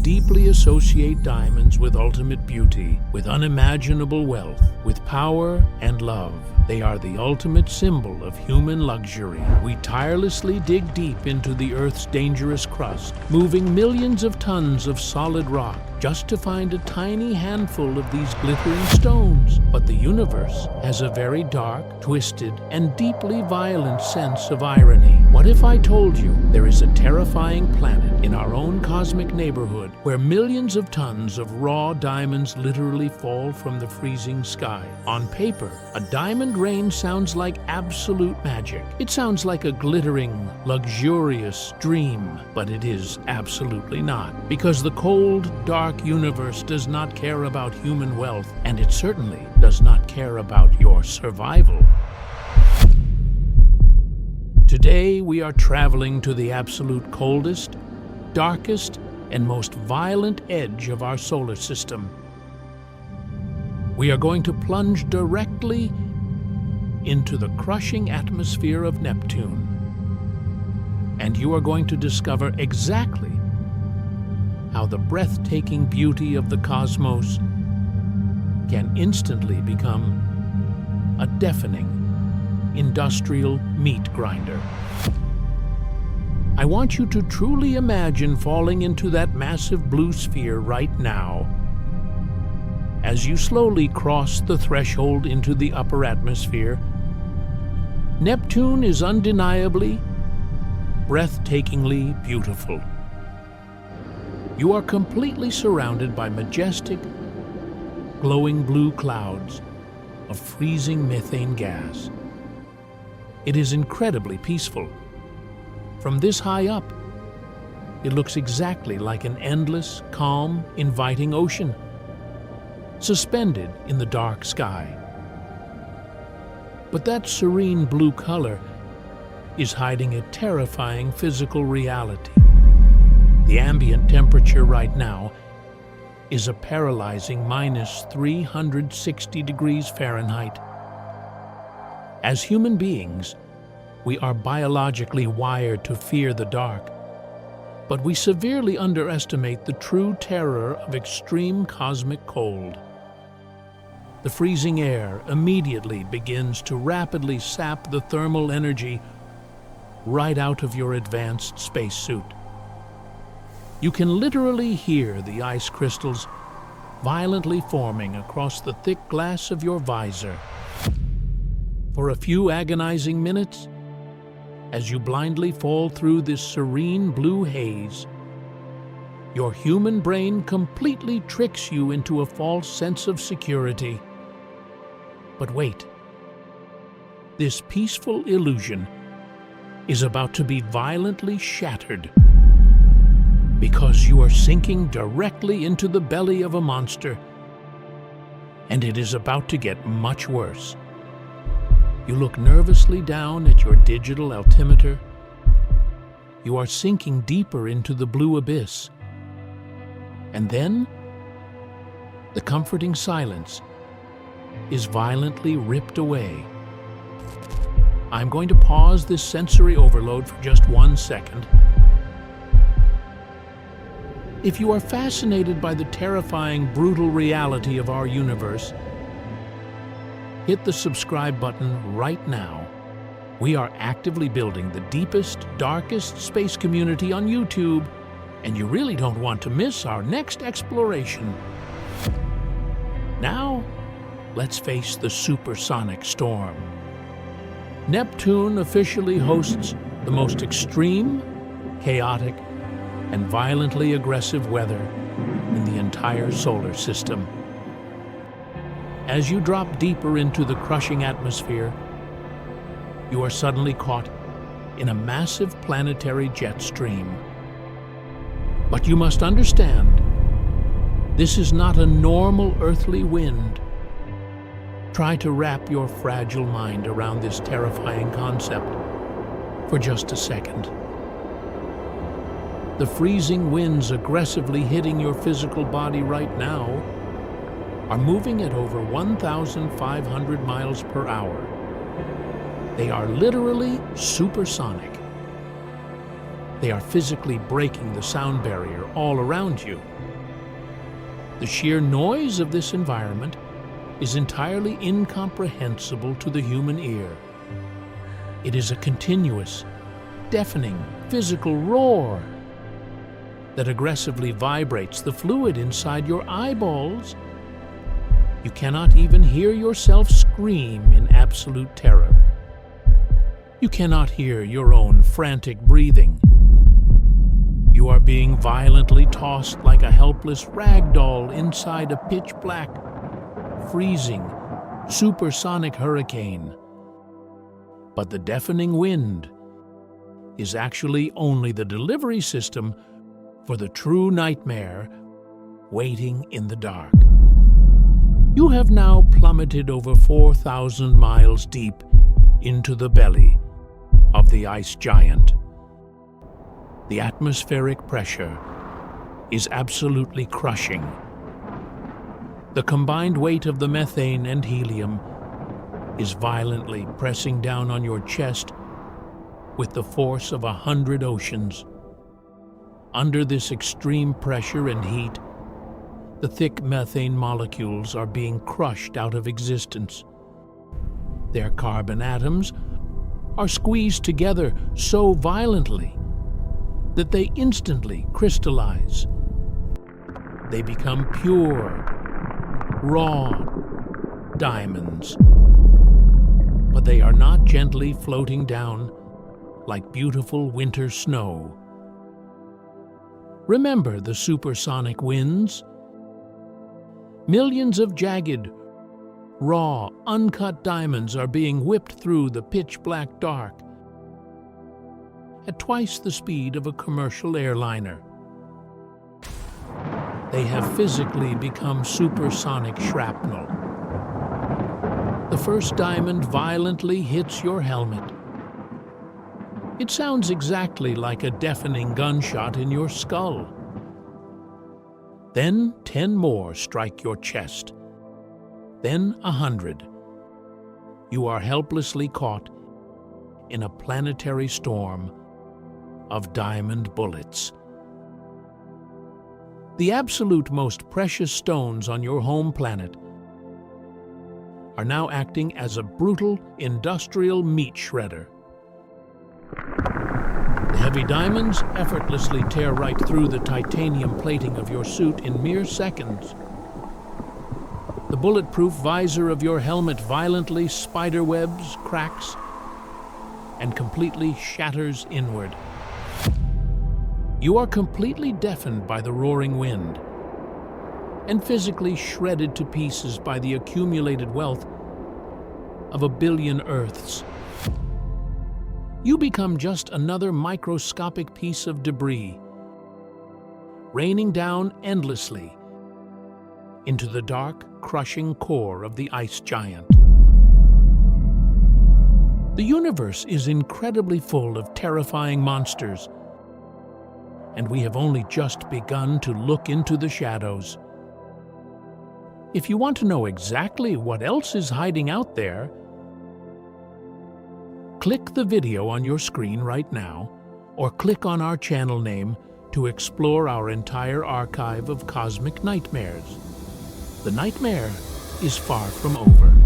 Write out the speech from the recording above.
deeply associate diamonds with ultimate beauty, with unimaginable wealth, with power and love. They are the ultimate symbol of human luxury. We tirelessly dig deep into the Earth's dangerous crust, moving millions of tons of solid rock just to find a tiny handful of these glittering stones. But the universe has a very dark, twisted, and deeply violent sense of irony. What if I told you there is a terrifying planet in our own cosmic neighborhood where millions of tons of raw diamonds literally fall from the freezing sky? On paper, a diamond rain sounds like absolute magic. It sounds like a glittering, luxurious dream, but it is absolutely not. Because the cold, dark universe does not care about human wealth, and it certainly does not care about your survival. Today, we are traveling to the absolute coldest, darkest, and most violent edge of our solar system. We are going to plunge directly into the crushing atmosphere of Neptune. And you are going to discover exactly how the breathtaking beauty of the cosmos can instantly become a deafening industrial meat grinder. I want you to truly imagine falling into that massive blue sphere right now. As you slowly cross the threshold into the upper atmosphere, Neptune is undeniably, breathtakingly beautiful. You are completely surrounded by majestic, glowing blue clouds of freezing methane gas. It is incredibly peaceful. From this high up, it looks exactly like an endless, calm, inviting ocean, suspended in the dark sky. But that serene blue color is hiding a terrifying physical reality. The ambient temperature right now is a paralyzing minus 360 degrees Fahrenheit. As human beings, we are biologically wired to fear the dark, but we severely underestimate the true terror of extreme cosmic cold. The freezing air immediately begins to rapidly sap the thermal energy right out of your advanced spacesuit. You can literally hear the ice crystals violently forming across the thick glass of your visor. For a few agonizing minutes, as you blindly fall through this serene blue haze, your human brain completely tricks you into a false sense of security. But wait, this peaceful illusion is about to be violently shattered, because you are sinking directly into the belly of a monster, and it is about to get much worse. You look nervously down at your digital altimeter. You are sinking deeper into the blue abyss. And then, the comforting silence is violently ripped away. I'm going to pause this sensory overload for just 1 second. If you are fascinated by the terrifying, brutal reality of our universe, hit the subscribe button right now. We are actively building the deepest, darkest space community on YouTube, and you really don't want to miss our next exploration. Now, let's face the supersonic storm. Neptune officially hosts the most extreme, chaotic, and violently aggressive weather in the entire solar system. As you drop deeper into the crushing atmosphere, you are suddenly caught in a massive planetary jet stream. But you must understand, this is not a normal earthly wind. Try to wrap your fragile mind around this terrifying concept for just a second. The freezing winds aggressively hitting your physical body right now are moving at over 1,500 miles per hour. They are literally supersonic. They are physically breaking the sound barrier all around you. The sheer noise of this environment is entirely incomprehensible to the human ear. It is a continuous, deafening, physical roar that aggressively vibrates the fluid inside your eyeballs. You cannot even hear yourself scream in absolute terror. You cannot hear your own frantic breathing. You are being violently tossed like a helpless rag doll inside a pitch-black, freezing, supersonic hurricane. But the deafening wind is actually only the delivery system for the true nightmare waiting in the dark. You have now plummeted over 4,000 miles deep into the belly of the ice giant. The atmospheric pressure is absolutely crushing. The combined weight of the methane and helium is violently pressing down on your chest with the force of 100 oceans. Under this extreme pressure and heat, the thick methane molecules are being crushed out of existence. Their carbon atoms are squeezed together so violently that they instantly crystallize. They become pure, raw diamonds. But they are not gently floating down like beautiful winter snow. Remember the supersonic winds? Millions of jagged, raw, uncut diamonds are being whipped through the pitch-black dark at twice the speed of a commercial airliner. They have physically become supersonic shrapnel. The first diamond violently hits your helmet. It sounds exactly like a deafening gunshot in your skull. Then 10 more strike your chest. Then 100. You are helplessly caught in a planetary storm of diamond bullets. The absolute most precious stones on your home planet are now acting as a brutal industrial meat shredder. The heavy diamonds effortlessly tear right through the titanium plating of your suit in mere seconds. The bulletproof visor of your helmet violently spiderwebs, cracks, and completely shatters inward. You are completely deafened by the roaring wind and physically shredded to pieces by the accumulated wealth of a billion Earths. You become just another microscopic piece of debris, raining down endlessly into the dark, crushing core of the ice giant. The universe is incredibly full of terrifying monsters, and we have only just begun to look into the shadows. If you want to know exactly what else is hiding out there, click the video on your screen right now, or click on our channel name to explore our entire archive of cosmic nightmares. The nightmare is far from over.